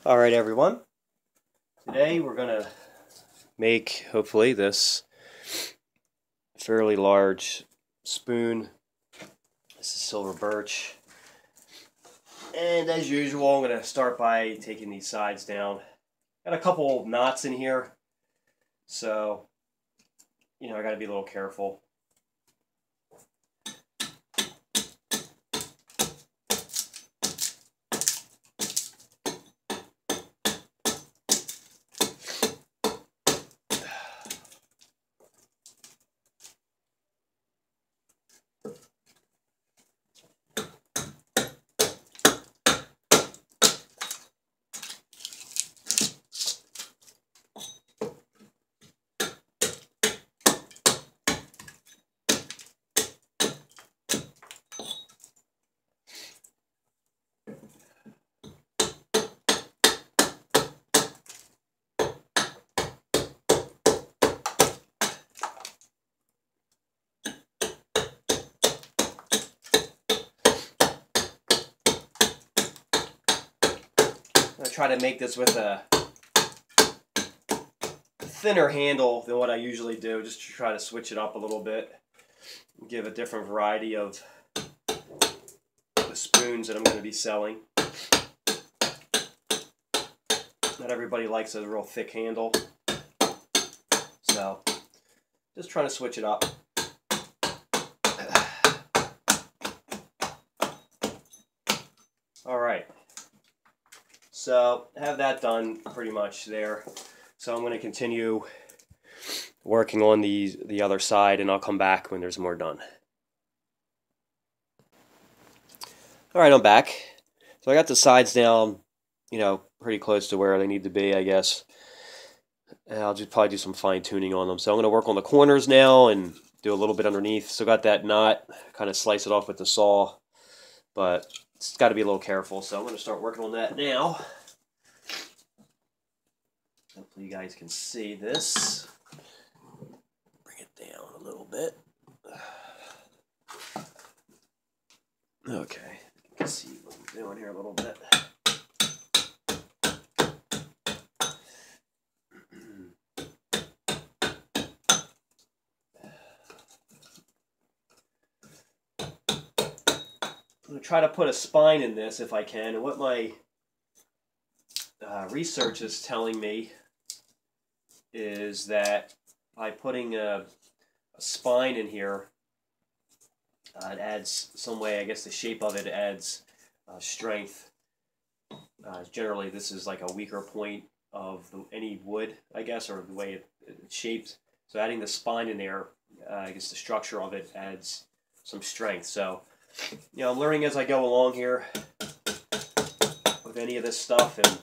Alright everyone, today we're going to make, hopefully, this fairly large spoon. This is Silver Birch. And as usual, I'm going to start by taking these sides down. Got a couple knots in here, so, I got to be a little careful. I'm going to try to make this with a thinner handle than what I usually do, just to try to switch it up a little bit, give a different variety of the spoons that I'm going to be selling. Not everybody likes a real thick handle, so just trying to switch it up. Alright, so I have that done pretty much there. So I'm going to continue working on the other side, and I'll come back when there's more done. Alright, I'm back. So I got the sides down, pretty close to where they need to be, I guess. And I'll just probably do some fine tuning on them. So I'm going to work on the corners now and do a little bit underneath. So got that knot, kind of slice it off with the saw, but it's got to be a little careful. So I'm going to start working on that now. Hopefully you guys can see this. Bring it down a little bit. Okay, you can see what I'm doing here a little bit. I'm going to try to put a spine in this if I can, and what my research is telling me is that by putting a spine in here, it adds some way, I guess the shape of it adds strength. Generally this is like a weaker point of any wood, I guess, or the way it's shaped. So adding the spine in there, I guess the structure of it adds some strength. So, I'm learning as I go along here with any of this stuff and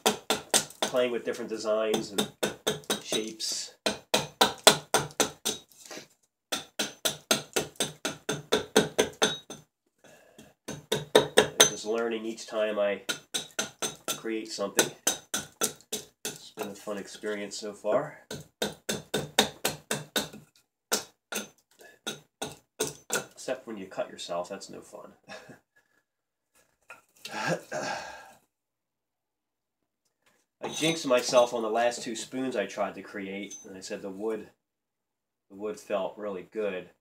playing with different designs and shapes. Just learning each time I create something. It's been a fun experience so far. Except when you cut yourself, that's no fun. I jinxed myself on the last two spoons I tried to create, and I said the wood felt really good,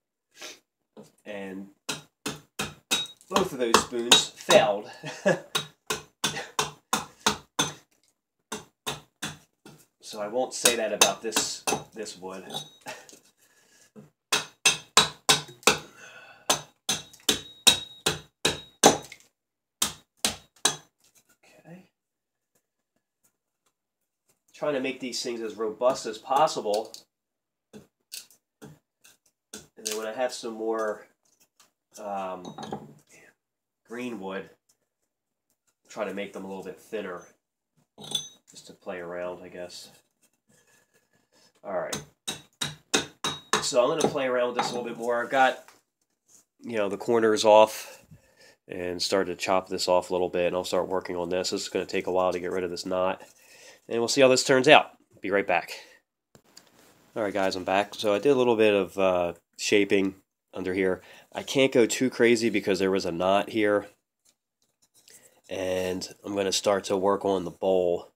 and both of those spoons failed. So I won't say that about this wood. Trying to make these things as robust as possible, and then when I have some more green wood, try to make them a little bit thinner, just to play around, I guess. Alright, so I'm going to play around with this a little bit more. I've got the corners off and started to chop this off a little bit, and I'll start working on this. This is going to take a while to get rid of this knot. And we'll see how this turns out. Be right back. Alright guys, I'm back. So I did a little bit of shaping under here. I can't go too crazy because there was a knot here. And I'm going to start to work on the bowl.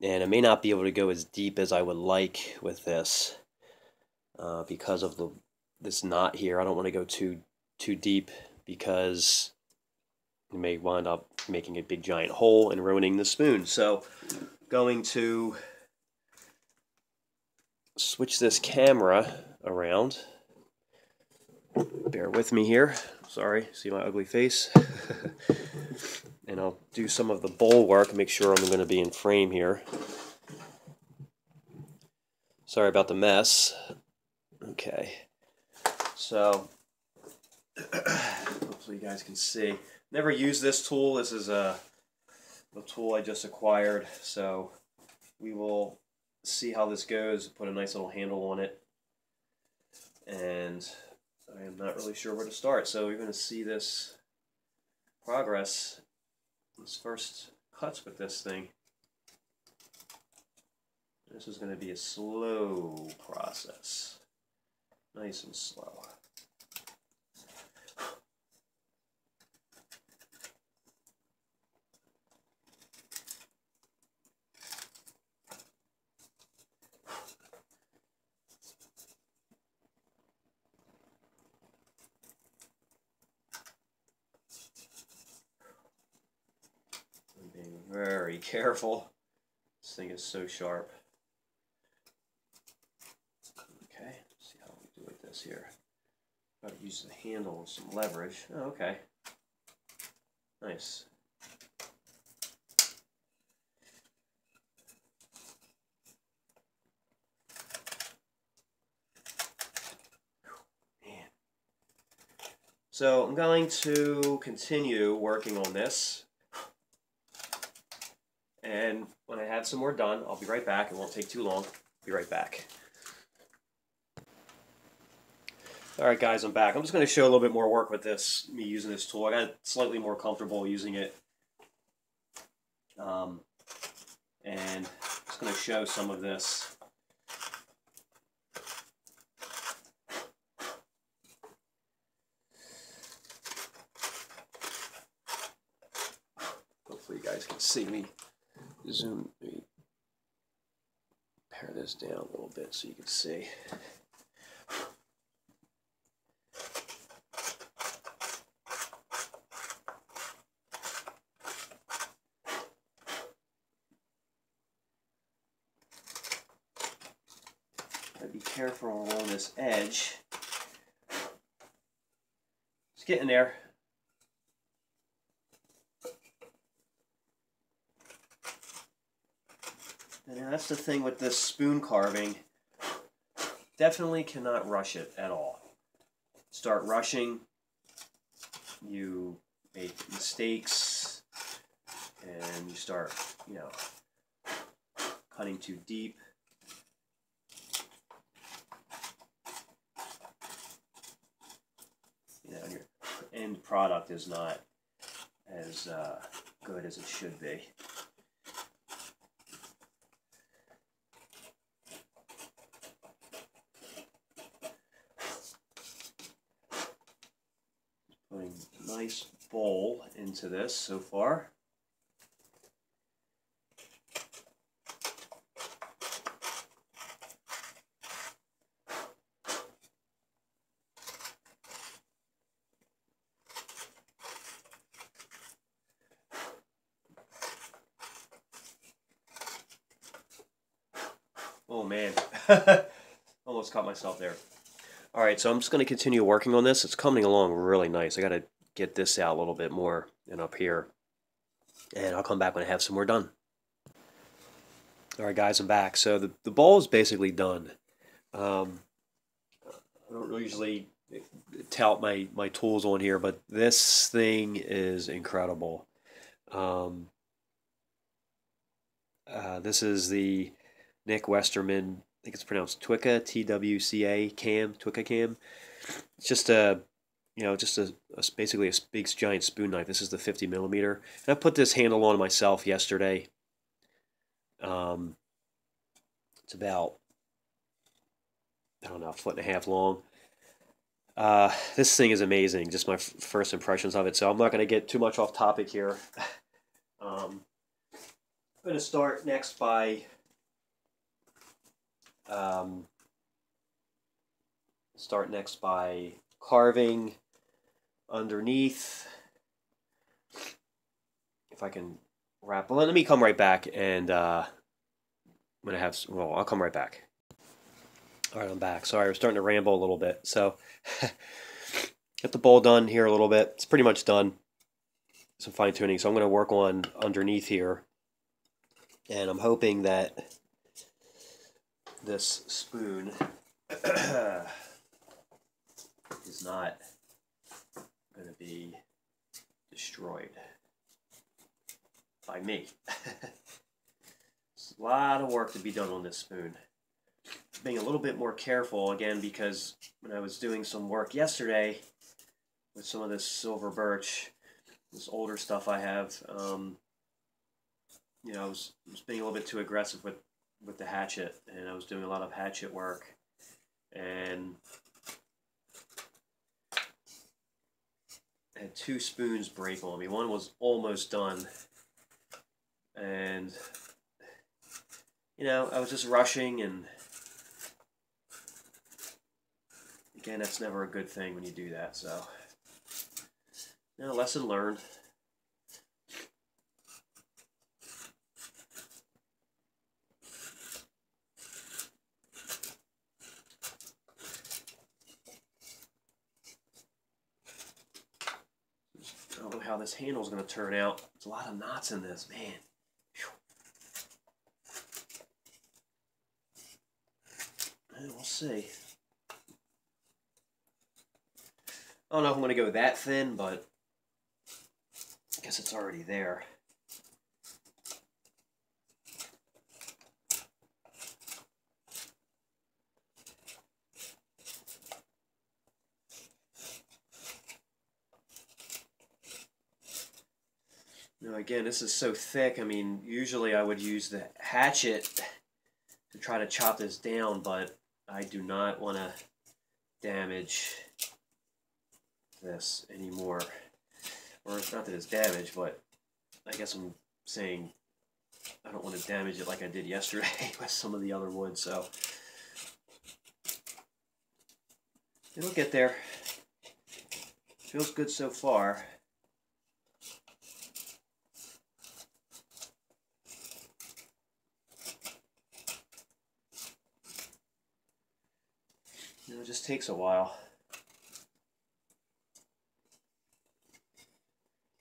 And I may not be able to go as deep as I would like with this because of this knot here. I don't want to go too deep because you may wind up making a big giant hole and ruining the spoon. So going to switch this camera around. Bear with me here. Sorry, see my ugly face. And I'll do some of the bowl work, make sure I'm going to be in frame here. Sorry about the mess. Okay, so hopefully you guys can see. Never used this tool. This is a tool I just acquired, so we will see how this goes. Put a nice little handle on it, and I am not really sure where to start. So you're going to see this progress, this first cuts with this thing. This is going to be a slow process, nice and slow. I'm being very careful. This thing is so sharp. Okay, let's see how we do with this here. Got to use the handle with some leverage. Oh, okay. Nice. Man. So I'm going to continue working on this. And when I have some more done, I'll be right back. It won't take too long. Be right back. Alright guys, I'm back. I'm just going to show a little bit more work with this, me using this tool. I got slightly more comfortable using it. And just going to show some of this. Hopefully you guys can see me. Zoom, pare this down a little bit so you can see. Be careful along this edge. It's getting there. And that's the thing with this spoon carving. Definitely cannot rush it at all. Start rushing, you make mistakes, and you start, cutting too deep. And your end product is not as good as it should be. Putting a nice bowl into this so far. Oh man, almost caught myself there. Alright, so I'm just going to continue working on this. It's coming along really nice. I got to get this out a little bit more and up here. And I'll come back when I have some more done. Alright guys, I'm back. So the bowl is basically done. I don't usually tout my tools on here, but this thing is incredible. This is the Nick Westerman, I think it's pronounced Twicca, T-W-C-A cam, Twicca cam. It's just basically a big giant spoon knife. This is the 50 millimeter. And I put this handle on myself yesterday. It's about, I don't know, a foot and a half long. This thing is amazing. Just my first impressions of it. So I'm not going to get too much off topic here. going to start next by carving underneath. If I can wrap, let me come right back, and I'm gonna have. Well, I'll come right back. All right, I'm back. Sorry, I was starting to ramble a little bit. So, get the bowl done here a little bit. It's pretty much done. Some fine tuning. So I'm gonna work on underneath here, and I'm hoping that this spoon is not going to be destroyed by me. It's a lot of work to be done on this spoon. Being a little bit more careful again, because when I was doing some work yesterday with some of this silver birch, this older stuff I have, you know, I was being a little bit too aggressive with the hatchet, and I was doing a lot of hatchet work, and I had 2 spoons break on me. One was almost done, and you know, I was just rushing, and again, that's never a good thing when you do that. So, you know, lesson learned. I don't know how this handle is going to turn out. There's a lot of knots in this, man. And we'll see. I don't know if I'm going to go that thin, but I guess it's already there. Now again, this is so thick. I mean, usually I would use the hatchet to try to chop this down, but I do not want to damage this anymore. Or it's not that it's damaged, but I guess I'm saying I don't want to damage it like I did yesterday with some of the other wood, so it'll get there. Feels good so far. You know, it just takes a while.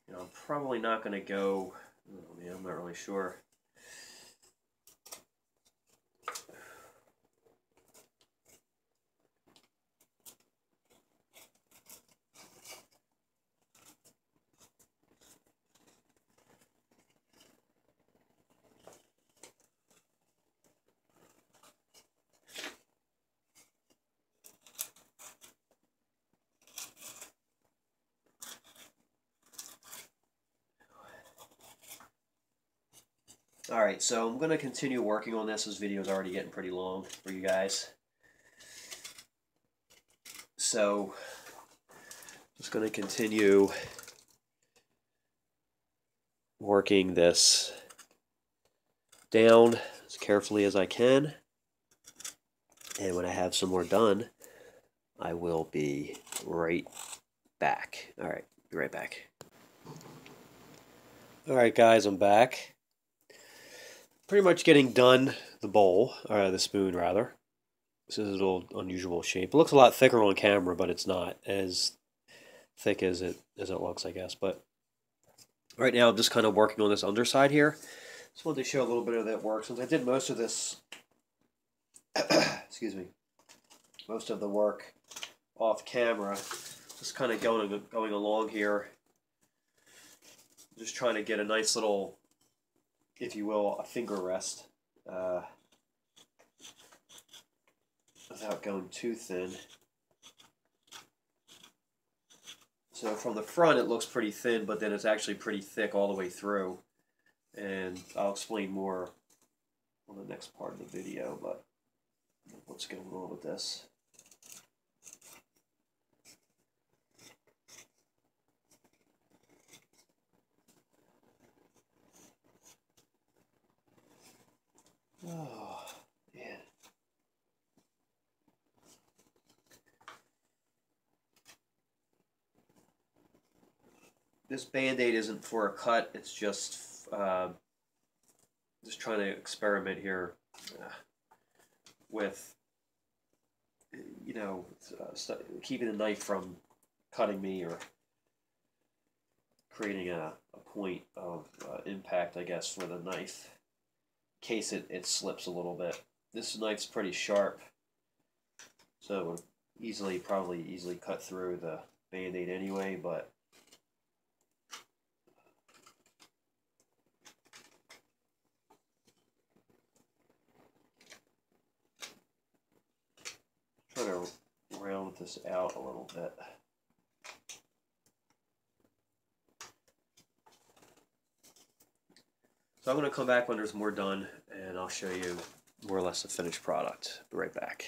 You know, I'm probably not going to go, oh man, I'm not really sure. Alright, so I'm going to continue working on this. This video is already getting pretty long for you guys. So, just going to continue working this down as carefully as I can. And when I have some more done, I will be right back. Alright, be right back. Alright guys, I'm back. Pretty much getting done the bowl, or the spoon rather. This is a little unusual shape. It looks a lot thicker on camera, but it's not as thick as it looks, I guess. But right now I'm just kind of working on this underside here. Just wanted to show a little bit of that work. Since I did most of this, excuse me, most of the work off camera, just kind of going along here. Just trying to get a nice little, if you will, a finger rest without going too thin. So from the front it looks pretty thin, but then it's actually pretty thick all the way through. And I'll explain more on the next part of the video, but what's going on with this. this Band-Aid isn't for a cut, it's just trying to experiment here with, you know, keeping the knife from cutting me or creating a point of impact, I guess, for the knife in case it slips a little bit. This knife's pretty sharp, so it would probably easily cut through the Band-Aid anyway, but try to round this out a little bit. So I'm going to come back when there's more done, and I'll show you more or less the finished product. Be right back.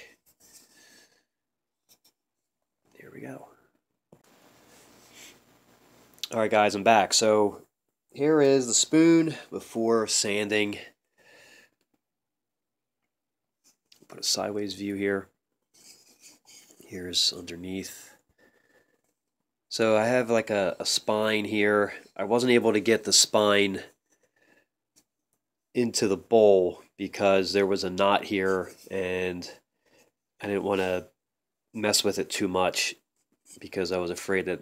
Here we go. Alright guys, I'm back. So here is the spoon before sanding. Put a sideways view here. Here's underneath. So I have like a spine here. I wasn't able to get the spine into the bowl because there was a knot here and I didn't want to mess with it too much because I was afraid that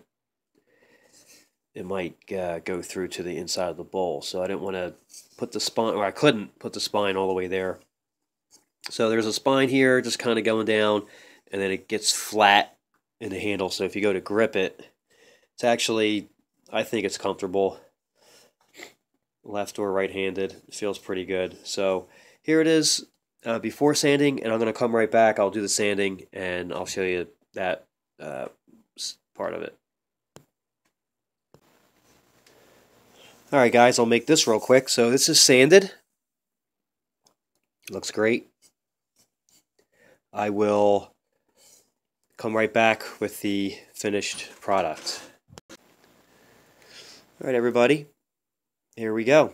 it might go through to the inside of the bowl. So I didn't want to put the spine, or I couldn't put the spine all the way there. So there's a spine here just kind of going down, and then it gets flat in the handle. So if you go to grip it, it's actually, I think it's comfortable. Left or right-handed, it feels pretty good. So here it is before sanding, and I'm going to come right back. I'll do the sanding, and I'll show you that part of it. Alright guys, I'll make this real quick. So this is sanded. Looks great. I will come right back with the finished product. Alright everybody, here we go.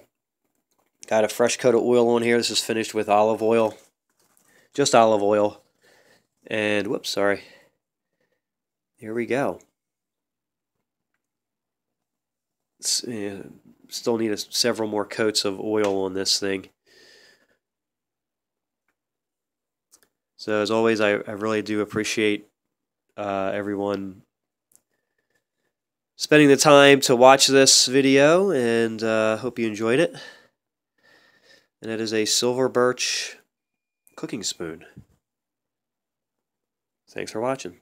Got a fresh coat of oil on here. This is finished with olive oil. Just olive oil. And, whoops, sorry. Here we go. Still need several more coats of oil on this thing. So as always, I really do appreciate everyone spending the time to watch this video, and hope you enjoyed it. And it is a Silver Birch cooking spoon. Thanks for watching.